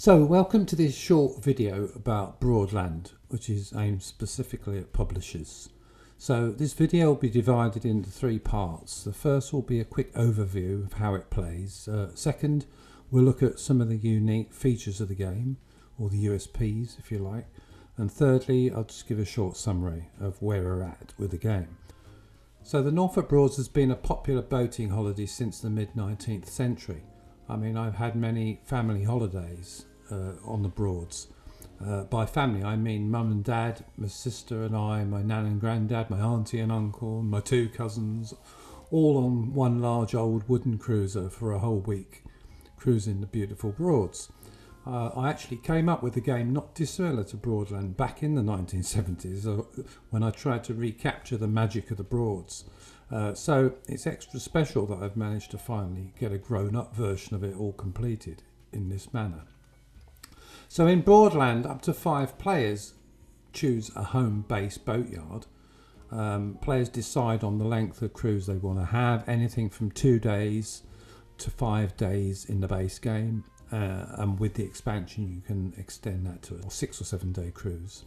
So welcome to this short video about Broadland, which is aimed specifically at publishers. So this video will be divided into three parts. The first will be a quick overview of how it plays. Second, we'll look at some of the unique features of the game, or the USPs if you like. And thirdly, I'll just give a short summary of where we're at with the game. So the Norfolk Broads has been a popular boating holiday since the mid-19th century. I mean, I've had many family holidays on the Broads. By family, I mean mum and dad, my sister and I, my nan and granddad, my auntie and uncle, my two cousins, all on one large old wooden cruiser for a whole week, cruising the beautiful Broads. I actually came up with a game not dissimilar to Broadland back in the 1970s when I tried to recapture the magic of the Broads. So it's extra special that I've managed to finally get a grown-up version of it all completed in this manner. So in Broadland, up to 5 players choose a home base boatyard. Players decide on the length of cruise they want to have, anything from 2 days to 5 days in the base game. And with the expansion you can extend that to a 6 or 7 day cruise.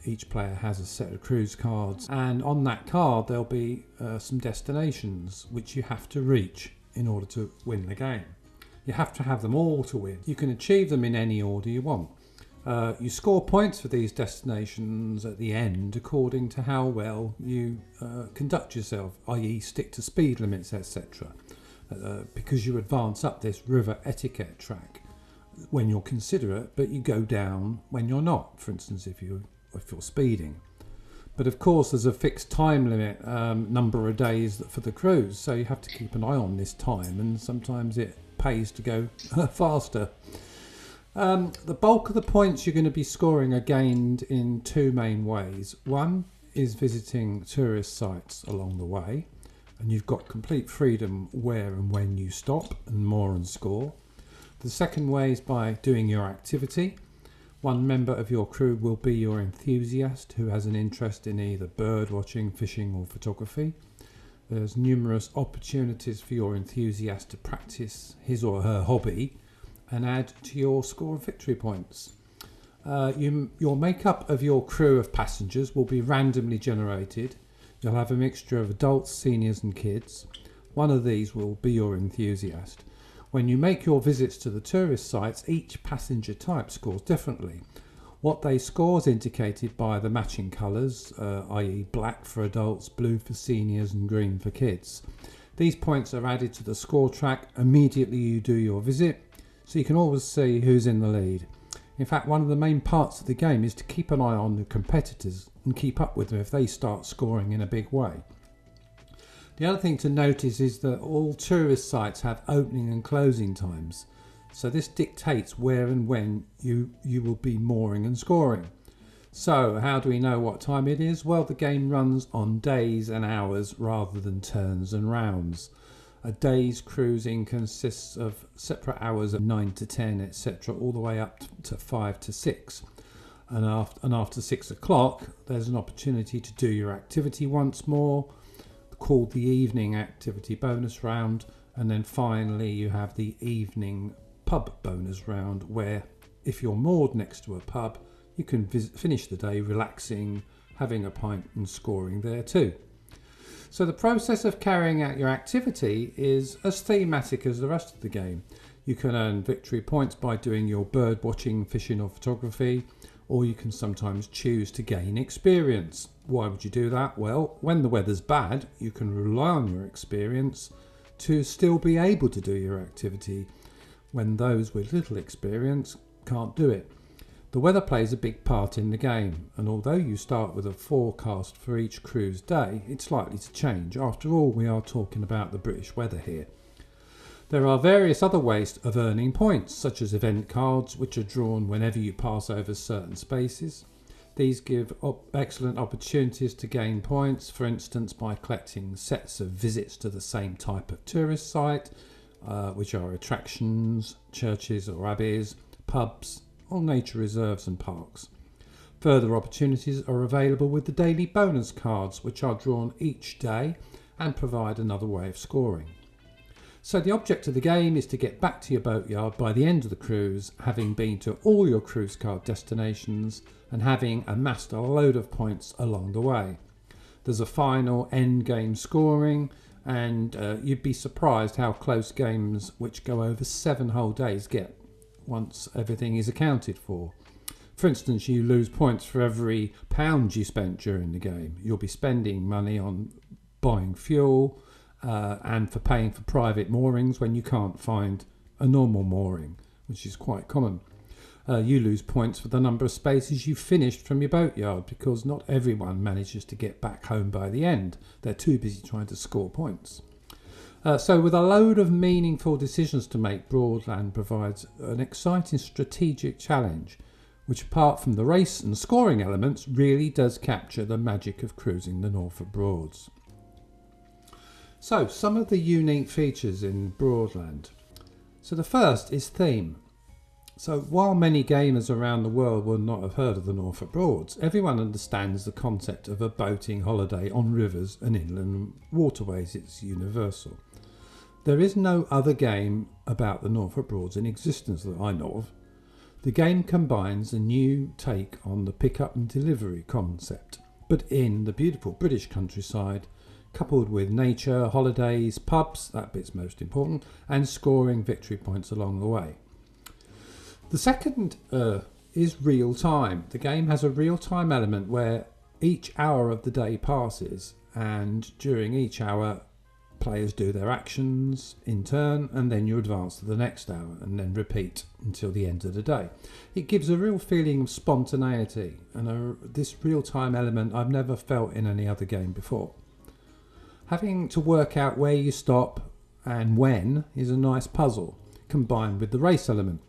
Each player has a set of cruise cards, and on that card there'll be some destinations which you have to reach in order to win the game. You have to have them all to win. You can achieve them in any order you want. You score points for these destinations at the end according to how well you conduct yourself, i.e. stick to speed limits, etc. Because you advance up this river etiquette track when you're considerate, but you go down when you're not, for instance if you're speeding. But of course there's a fixed time limit, number of days for the cruise, so you have to keep an eye on this time, and sometimes it pays to go faster. The bulk of the points you're going to be scoring are gained in 2 main ways. One is visiting tourist sites along the way, and you've got complete freedom where and when you stop and moor and score. The second way is by doing your activity. One member of your crew will be your enthusiast who has an interest in either bird watching, fishing or photography. There's numerous opportunities for your enthusiast to practice his or her hobby and add to your score of victory points. Your makeup of your crew of passengers will be randomly generated. You'll have a mixture of adults, seniors and kids. One of these will be your enthusiast. When you make your visits to the tourist sites, each passenger type scores differently. What they score is indicated by the matching colours, i.e. black for adults, blue for seniors and green for kids. These points are added to the score track immediately you do your visit, so you can always see who's in the lead. In fact, one of the main parts of the game is to keep an eye on the competitors and keep up with them if they start scoring in a big way. The other thing to notice is that all tourist sites have opening and closing times, so this dictates where and when you will be mooring and scoring. So how do we know what time it is? Well, the game runs on days and hours rather than turns and rounds. A day's cruising consists of separate hours of 9 to 10, etc., all the way up to 5 to 6. And after 6 o'clock, there's an opportunity to do your activity once more, called the evening activity bonus round, and then finally you have the evening pub bonus round, where if you're moored next to a pub you can finish the day relaxing, having a pint and scoring there too. So the process of carrying out your activity is as thematic as the rest of the game. You can earn victory points by doing your bird watching, fishing or photography, or you can sometimes choose to gain experience. Why would you do that? Well, when the weather's bad, you can rely on your experience to still be able to do your activity when those with little experience can't do it. The weather plays a big part in the game, and although you start with a forecast for each cruise day, it's likely to change. After all, we are talking about the British weather here. There are various other ways of earning points, such as event cards, which are drawn whenever you pass over certain spaces. These give excellent opportunities to gain points, for instance by collecting sets of visits to the same type of tourist site, which are attractions, churches or abbeys, pubs, or nature reserves and parks. Further opportunities are available with the daily bonus cards, which are drawn each day and provide another way of scoring. So the object of the game is to get back to your boatyard by the end of the cruise, having been to all your cruise card destinations and having amassed a load of points along the way. There's a final end game scoring, and you'd be surprised how close games which go over 7 whole days get once everything is accounted for. For instance, you lose points for every pound you spent during the game. You'll be spending money on buying fuel and for paying for private moorings when you can't find a normal mooring, which is quite common. You lose points for the number of spaces you finished from your boatyard, because not everyone manages to get back home by the end. They're too busy trying to score points. So with a load of meaningful decisions to make, Broadland provides an exciting strategic challenge, which apart from the race and scoring elements, really does capture the magic of cruising the Norfolk Broads. So some of the unique features in Broadland. So the first is theme. So while many gamers around the world will not have heard of the Norfolk Broads, everyone understands the concept of a boating holiday on rivers and inland waterways. It's universal. There is no other game about the Norfolk Broads in existence that I know of. The game combines a new take on the pick-up and delivery concept, but in the beautiful British countryside, coupled with nature, holidays, pubs, that bit's most important, and scoring victory points along the way. The second is real time. The game has a real time element where each hour of the day passes, and during each hour players do their actions in turn, and then you advance to the next hour and then repeat until the end of the day. It gives a real feeling of spontaneity, and this real time element I've never felt in any other game before. Having to work out where you stop and when is a nice puzzle, combined with the race element.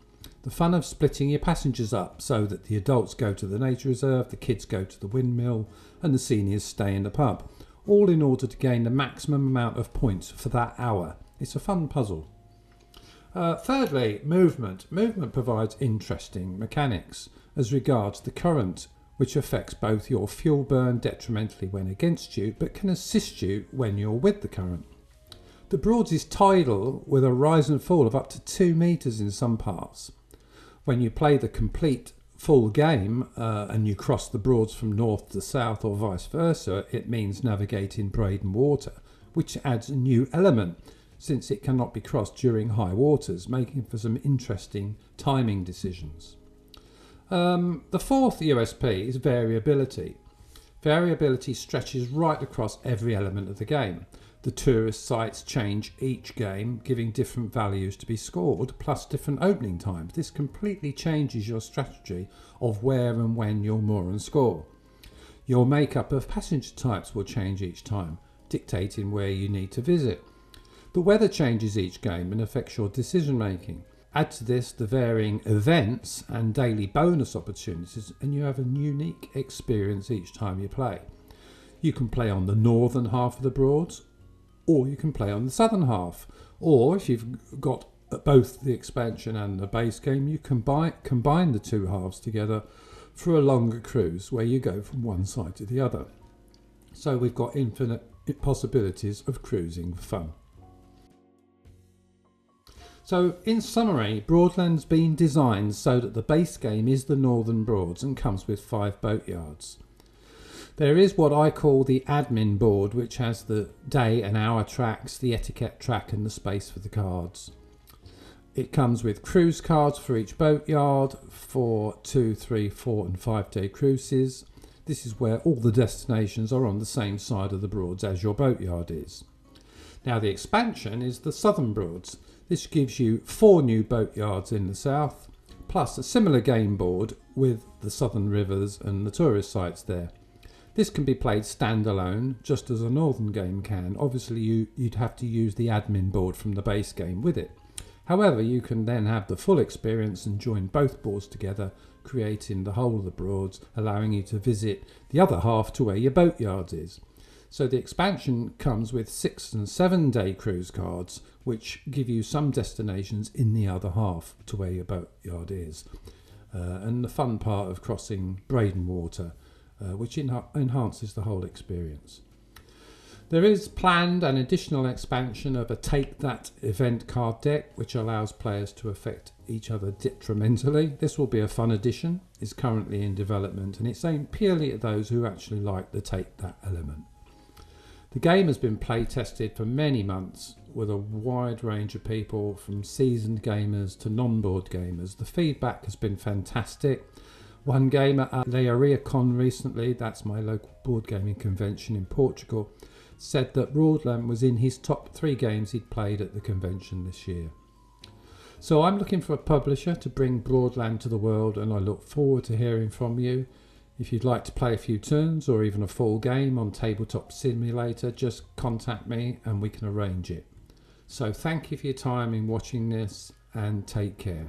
The fun of splitting your passengers up so that the adults go to the nature reserve, the kids go to the windmill, and the seniors stay in the pub, all in order to gain the maximum amount of points for that hour. It's a fun puzzle. Thirdly, movement. Movement provides interesting mechanics as regards the current, which affects both your fuel burn detrimentally when against you, but can assist you when you're with the current. The Broads is tidal, with a rise and fall of up to 2 metres in some parts. When you play the complete full game and you cross the Broads from north to south or vice versa, it means navigating Braden water, which adds a new element since it cannot be crossed during high waters, making for some interesting timing decisions. The fourth USP is variability. Variability stretches right across every element of the game. The tourist sites change each game, giving different values to be scored, plus different opening times. This completely changes your strategy of where and when you'll moor and score. Your makeup of passenger types will change each time, dictating where you need to visit. The weather changes each game and affects your decision making. Add to this the varying events and daily bonus opportunities, and you have a unique experience each time you play. You can play on the northern half of the Broads, or you can play on the southern half, or if you've got both the expansion and the base game, you combine the two halves together for a longer cruise where you go from one side to the other. So we've got infinite possibilities of cruising for fun. So in summary, Broadland's been designed so that the base game is the Northern Broads and comes with 5 boatyards. There is what I call the admin board, which has the day and hour tracks, the etiquette track and the space for the cards. It comes with cruise cards for each boatyard for 2, 3, 4 and 5 day cruises. This is where all the destinations are on the same side of the Broads as your boatyard is. Now the expansion is the Southern Broads. This gives you 4 new boatyards in the south, plus a similar game board with the southern rivers and the tourist sites there. This can be played standalone, just as a northern game can. Obviously you'd have to use the admin board from the base game with it. However, you can then have the full experience and join both boards together, creating the whole of the Broads, allowing you to visit the other half to where your boatyard is. So the expansion comes with 6 and 7 day cruise cards, which give you some destinations in the other half to where your boatyard is. And the fun part of crossing Braden water, which enhances the whole experience. There is planned an additional expansion of a Take That event card deck, which allows players to affect each other detrimentally. This will be a fun addition. It's currently in development and it's aimed purely at those who actually like the Take That element. The game has been play tested for many months with a wide range of people, from seasoned gamers to non-board gamers. The feedback has been fantastic. One gamer at Leariacon recently, that's my local board gaming convention in Portugal, said that Broadland was in his top 3 games he'd played at the convention this year. So I'm looking for a publisher to bring Broadland to the world, and I look forward to hearing from you. If you'd like to play a few turns or even a full game on Tabletop Simulator, just contact me and we can arrange it. So thank you for your time in watching this, and take care.